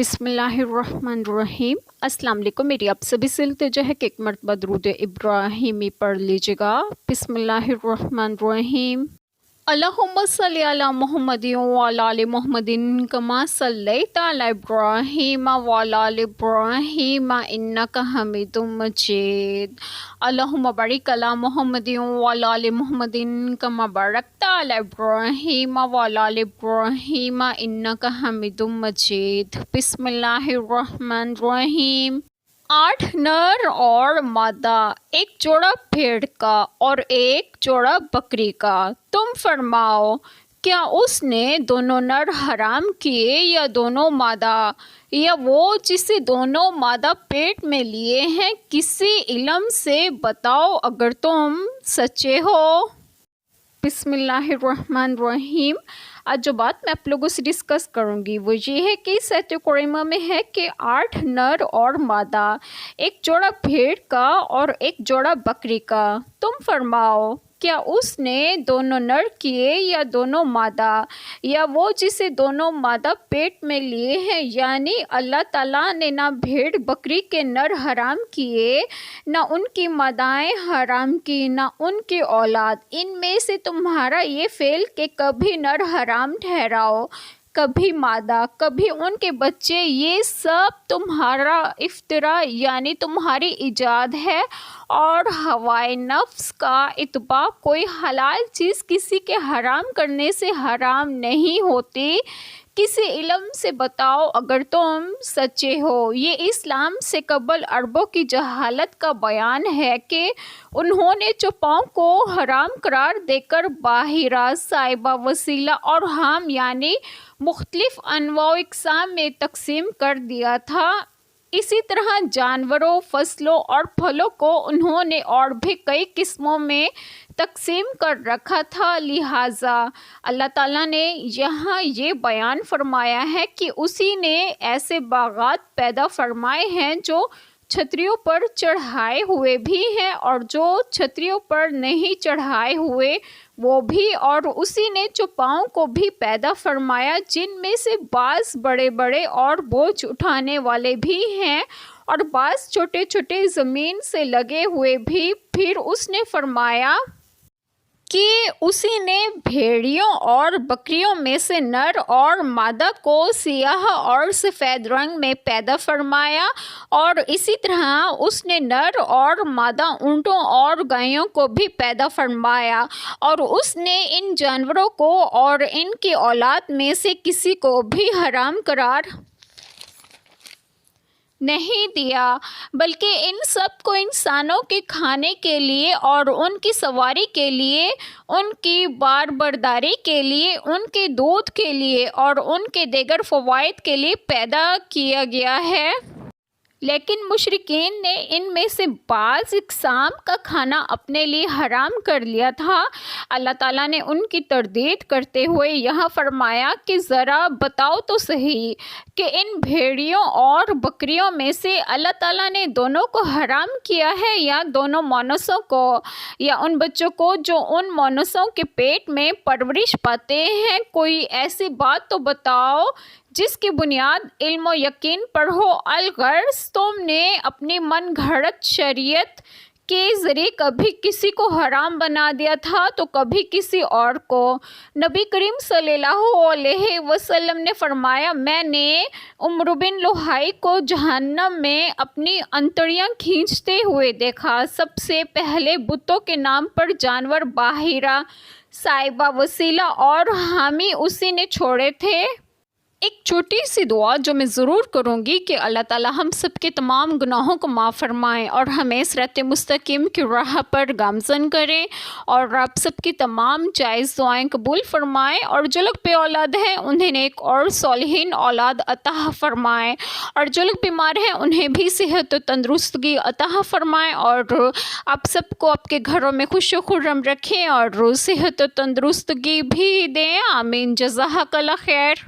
بسم اللہ الرحمن الرحیم۔ السلام علیکم، میری آپ سبھی سے التجا ہے کہ ایک مرتبہ درود ابراہیمی پڑھ لیجیے گا۔ بسم اللہ الرحمن الرحیم۔ اللہم صلی علی محمد وعلی آل محمد کما صلیت علی ابراہیم وعلی آل ابراہیم انک حمید مجید۔ اللہم بارک علی محمد وعلی آل محمد کما بارکت علی ابراہیم وعلی آل ابراہیم انک حمید مجید۔ بسم اللہ الرحمن الرحیم۔ 8 نر اور مادہ، ایک جوڑا بھیڑ کا اور ایک جوڑا بکری کا، تم فرماؤ کیا اس نے دونوں نر حرام کیے یا دونوں مادہ، یا وہ جسے دونوں مادہ پیٹ میں لیے ہیں؟ کسی علم سے بتاؤ اگر تم سچے ہو۔ بسم اللہ الرحمن الرحیم۔ آج جو بات میں آپ لوگوں سے ڈسکس کروں گی وہ یہ ہے کہ اس آیت کریمہ میں ہے کہ 8 نر اور مادہ، ایک جوڑا بھیڑ کا اور ایک جوڑا بکری کا، تم فرماؤ کیا اس نے دونوں نر کیے یا دونوں مادہ، یا وہ جسے دونوں مادہ پیٹ میں لیے ہیں؟ یعنی اللہ تعالیٰ نے نہ بھیڑ بکری کے نر حرام کیے، نہ ان کی مادائیں حرام کی، نہ ان کی اولاد۔ ان میں سے تمہارا یہ فعل کہ کبھی نر حرام ٹھہراؤ، کبھی مادہ، کبھی ان کے بچے، یہ سب تمہارا افتراء یعنی تمہاری ایجاد ہے، اور ہوائے نفس کا اتباع۔ کوئی حلال چیز کسی کے حرام کرنے سے حرام نہیں ہوتی۔ کسی علم سے بتاؤ اگر تم سچے ہو۔ یہ اسلام سے قبل عربوں کی جہالت کا بیان ہے کہ انہوں نے چوپاؤں کو حرام قرار دے کر باحیرہ، سائبہ، وسیلہ اور حام یعنی مختلف انواع و اقسام میں تقسیم کر دیا تھا۔ اسی طرح جانوروں، فصلوں اور پھلوں کو انہوں نے اور بھی کئی قسموں میں تقسیم کر رکھا تھا۔ لہٰذا اللہ تعالیٰ نے یہاں یہ بیان فرمایا ہے کہ اسی نے ایسے باغات پیدا فرمائے ہیں جو چھتریوں پر چڑھائے ہوئے بھی ہیں اور جو چھتریوں پر نہیں چڑھائے ہوئے وہ بھی، اور اسی نے چوپاؤں کو بھی پیدا فرمایا جن میں سے بعض بڑے بڑے اور بوجھ اٹھانے والے بھی ہیں اور بعض چھوٹے چھوٹے زمین سے لگے ہوئے بھی۔ پھر اس نے فرمایا کہ اسی نے بھیڑیوں اور بکریوں میں سے نر اور مادہ کو سیاہ اور سفید رنگ میں پیدا فرمایا، اور اسی طرح اس نے نر اور مادہ اونٹوں اور گایوں کو بھی پیدا فرمایا، اور اس نے ان جانوروں کو اور ان کی اولاد میں سے کسی کو بھی حرام قرار نہیں دیا، بلکہ ان سب کو انسانوں کے کھانے کے لیے اور ان کی سواری کے لیے، ان کی بار برداری کے لیے، ان کے دودھ کے لیے اور ان کے دیگر فوائد کے لیے پیدا کیا گیا ہے۔ لیکن مشرکین نے ان میں سے بعض اقسام کا کھانا اپنے لیے حرام کر لیا تھا۔ اللہ تعالیٰ نے ان کی تردید کرتے ہوئے یہاں فرمایا کہ ذرا بتاؤ تو صحیح کہ ان بھیڑیوں اور بکریوں میں سے اللہ تعالیٰ نے دونوں کو حرام کیا ہے یا دونوں مونسوں کو، یا ان بچوں کو جو ان مونسوں کے پیٹ میں پرورش پاتے ہیں؟ کوئی ایسی بات تو بتاؤ جس کی بنیاد علم و یقین پر ہو۔ الغرض تم نے اپنی من گھڑت شریعت کے ذریعے کبھی کسی کو حرام بنا دیا تھا تو کبھی کسی اور کو۔ نبی کریم صلی اللہ علیہ وسلم نے فرمایا، میں نے عمرو بن لوہائی کو جہنم میں اپنی انتڑیاں کھینچتے ہوئے دیکھا۔ سب سے پہلے بتوں کے نام پر جانور باحیرہ، سائبہ، وسیلہ اور حامی اسی نے چھوڑے تھے۔ ایک چھوٹی سی دعا جو میں ضرور کروں گی کہ اللہ تعالیٰ ہم سب کے تمام گناہوں کو معاف فرمائیں اور ہمیں صراط مستقیم کی راہ پر گامزن کریں، اور آپ سب کی تمام جائز دعائیں قبول فرمائیں، اور جو لوگ بے اولاد ہیں انہیں ایک اور صالحین اولاد عطا فرمائیں، اور جو لوگ بیمار ہیں انہیں بھی صحت و تندرستگی عطا فرمائیں، اور آپ سب کو آپ کے گھروں میں خوش و خرم رکھیں اور صحت و تندرستگی بھی دیں۔ آمین۔ جزاک اللہ خیر۔